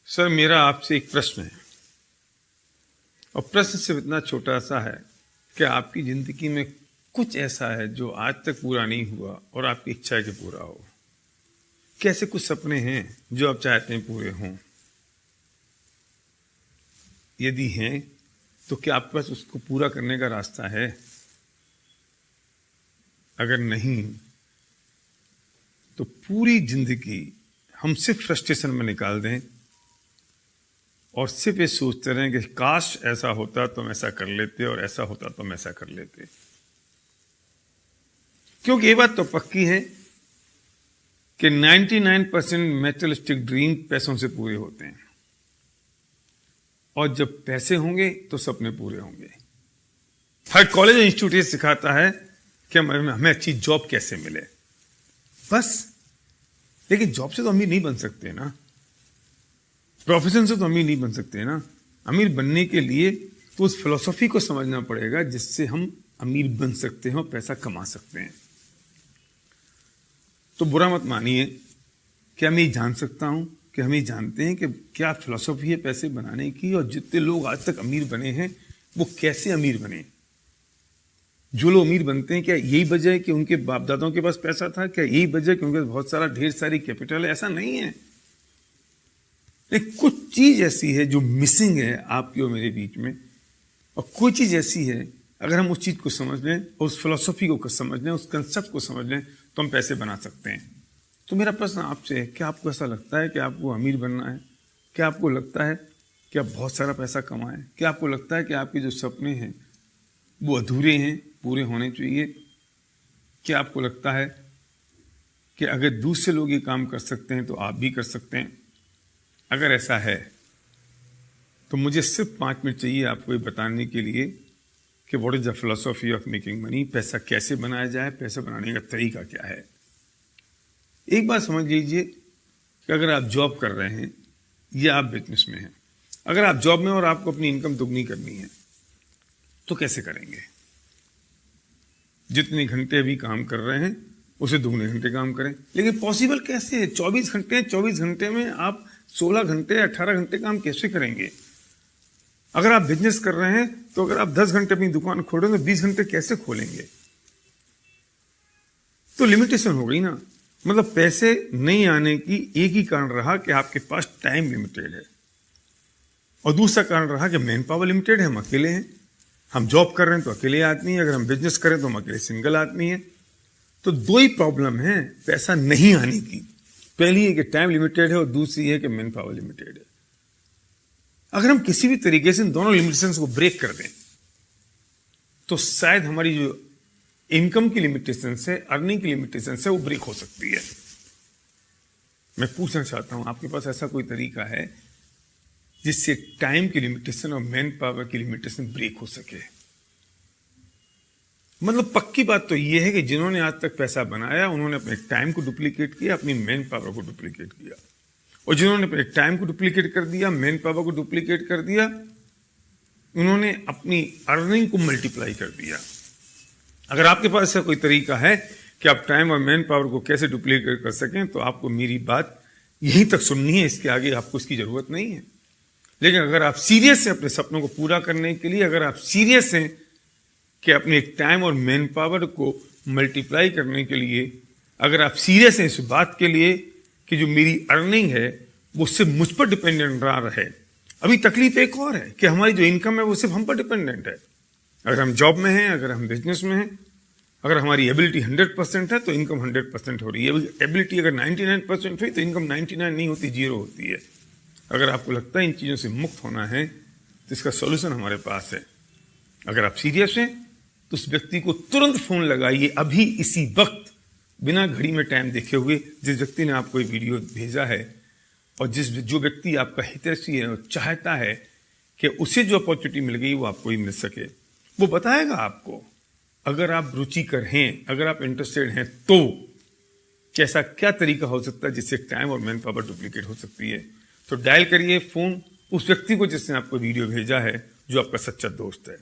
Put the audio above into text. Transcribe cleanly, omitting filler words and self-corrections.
Sir, मेरा आपसे एक प्रश्न है और प्रश्न सिर्फ इतना छोटा सा है कि आपकी ज़िंदगी में कुछ ऐसा है जो आज तक पूरा नहीं हुआ और आपकी इच्छा है कि पूरा हो। कैसे कुछ सपने हैं जो आप चाहते हैं पूरे हों? यदि हैं तो क्या आपके पास उसको पूरा करने का रास्ता है? अगर नहीं तो पूरी जिंदगी हम सिर्फ फ्रस्ट्रेशन में निकाल दें और सिर्फ ये सोचते रहें कि काश ऐसा होता तो हम ऐसा कर लेते और ऐसा होता तो हम ऐसा कर लेते। क्योंकि ये बात तो पक्की है कि 99% मैटेरियलिस्टिक ड्रीम पैसों से पूरे होते हैं और जब पैसे होंगे तो सपने पूरे होंगे। हर कॉलेज इंस्टीट्यूट ये सिखाता है कि हमें अच्छी जॉब कैसे मिले, बस। लेकिन जॉब से तो अमीर नहीं बन सकते ना, प्रोफेशन से तो अमीर नहीं बन सकते ना। अमीर बनने के लिए तो उस फिलॉसफी को समझना पड़ेगा जिससे हम अमीर बन सकते हैं और पैसा कमा सकते हैं। तो बुरा मत मानिए कि मैं जान सकता हूं कि हम ये जानते हैं कि क्या फिलॉसफी है पैसे बनाने की, और जितने लोग आज तक अमीर बने हैं वो कैसे अमीर बने। जो लोग अमीर बनते हैं क्या यही वजह है कि उनके बाप दादाओं के पास पैसा था? क्या यही वजह है कि उनके पास बहुत सारा ढेर सारी कैपिटल है? ऐसा नहीं है। लेकिन कुछ चीज ऐसी है जो मिसिंग है आपकी और मेरे बीच में, और कोई चीज ऐसी है अगर हम उस चीज को समझ लें और उस फिलॉसफी को समझ लें, उस कंसेप्ट को समझ लें तो हम पैसे बना सकते हैं। तो मेरा प्रश्न आपसे है, क्या आपको ऐसा लगता है कि आपको अमीर बनना है? क्या आपको लगता है कि आप बहुत सारा पैसा कमाएं? क्या आपको लगता है कि आपके जो सपने हैं वो अधूरे हैं, पूरे होने चाहिए? क्या आपको लगता है कि अगर दूसरे लोग ये काम कर सकते हैं तो आप भी कर सकते हैं? अगर ऐसा है तो मुझे सिर्फ 5 मिनट चाहिए आपको ये बताने के लिए कि what is the philosophy of making money. पैसा कैसे बनाया जाए, पैसा बनाने का तरीका क्या है। एक बात समझ लीजिए कि अगर आप जॉब कर रहे हैं या आप बिजनेस में हैं, अगर आप जॉब में और आपको अपनी इनकम दुगनी करनी है तो कैसे करेंगे? जितने घंटे अभी काम कर रहे हैं उसे दुगने घंटे काम करें। लेकिन पॉसिबल कैसे है? 24 घंटे, 24 घंटे में आप 16 घंटे, 18 घंटे काम कैसे करेंगे? अगर आप बिजनेस कर रहे हैं तो अगर आप 10 घंटे अपनी दुकान खोलें तो 20 घंटे कैसे खोलेंगे? तो लिमिटेशन हो गई ना। मतलब पैसे नहीं आने की एक ही कारण रहा कि आपके पास टाइम लिमिटेड है, और दूसरा कारण रहा कि मैन पावर लिमिटेड है, हम अकेले हैं। हम जॉब कर रहे हैं तो अकेले आदमी है, अगर हम बिजनेस करें तो हम अकेले सिंगल आदमी है। तो दो ही प्रॉब्लम है पैसा नहीं आने की। पहली है कि टाइम लिमिटेड है और दूसरी है कि मैन पावर लिमिटेड है। अगर हम किसी भी तरीके से इन दोनों लिमिटेशंस को ब्रेक कर दें तो शायद हमारी जो इनकम की लिमिटेशन है, अर्निंग की लिमिटेशन है, वो ब्रेक हो सकती है। मैं पूछना चाहता हूं, आपके पास ऐसा कोई तरीका है जिससे टाइम की लिमिटेशन और मैन पावर की लिमिटेशन ब्रेक हो सके? मतलब पक्की बात तो यह है कि जिन्होंने आज तक पैसा बनाया उन्होंने अपने टाइम को डुप्लीकेट किया, अपनी मैन पावर को डुप्लीकेट किया, और जिन्होंने अपने टाइम को डुप्लीकेट कर दिया, मैन पावर को डुप्लीकेट कर दिया, उन्होंने अपनी अर्निंग को मल्टीप्लाई कर दिया। अगर आपके पास ऐसा कोई तरीका है कि आप टाइम और मैन पावर को कैसे डुप्लीकेट कर सकें तो आपको मेरी बात यहीं तक सुननी है, इसके आगे आपको इसकी जरूरत नहीं है। लेकिन अगर आप सीरियस हैं अपने सपनों को पूरा करने के लिए, अगर आप सीरियस हैं कि अपने टाइम और मैन पावर को मल्टीप्लाई करने के लिए, अगर आप सीरियस हैं इस बात के लिए कि जो मेरी अर्निंग है वो सिर्फ मुझ पर डिपेंडेंट ना रहे। अभी तकलीफ एक और है कि हमारी जो इनकम है वो सिर्फ हम पर डिपेंडेंट है। अगर हम जॉब में हैं, अगर हम बिजनेस में हैं, अगर हमारी एबिलिटी 100% है तो इनकम 100% हो रही है। एबिलिटी अगर 99% हुई तो इनकम 99 नहीं होती, 0 होती है। अगर आपको लगता है इन चीज़ों से मुक्त होना है तो इसका सॉल्यूशन हमारे पास है। अगर आप सीरियस हैं तो उस व्यक्ति को तुरंत फोन लगाइए, अभी इसी वक्त, बिना घड़ी में टाइम देखे हुए, जिस व्यक्ति ने आपको ये वीडियो भेजा है, और जो व्यक्ति आपका हितैषी है और चाहता है कि उसे जो अपॉर्चुनिटी मिल गई वो आपको ही मिल सके, वो बताएगा आपको। अगर आप रुचिकर हैं, अगर आप इंटरेस्टेड हैं तो कैसा क्या तरीका हो सकता है जिससे टाइम और मैन पावर डुप्लीकेट हो सकती है। तो डायल करिए फोन उस व्यक्ति को जिसने आपको वीडियो भेजा है, जो आपका सच्चा दोस्त है।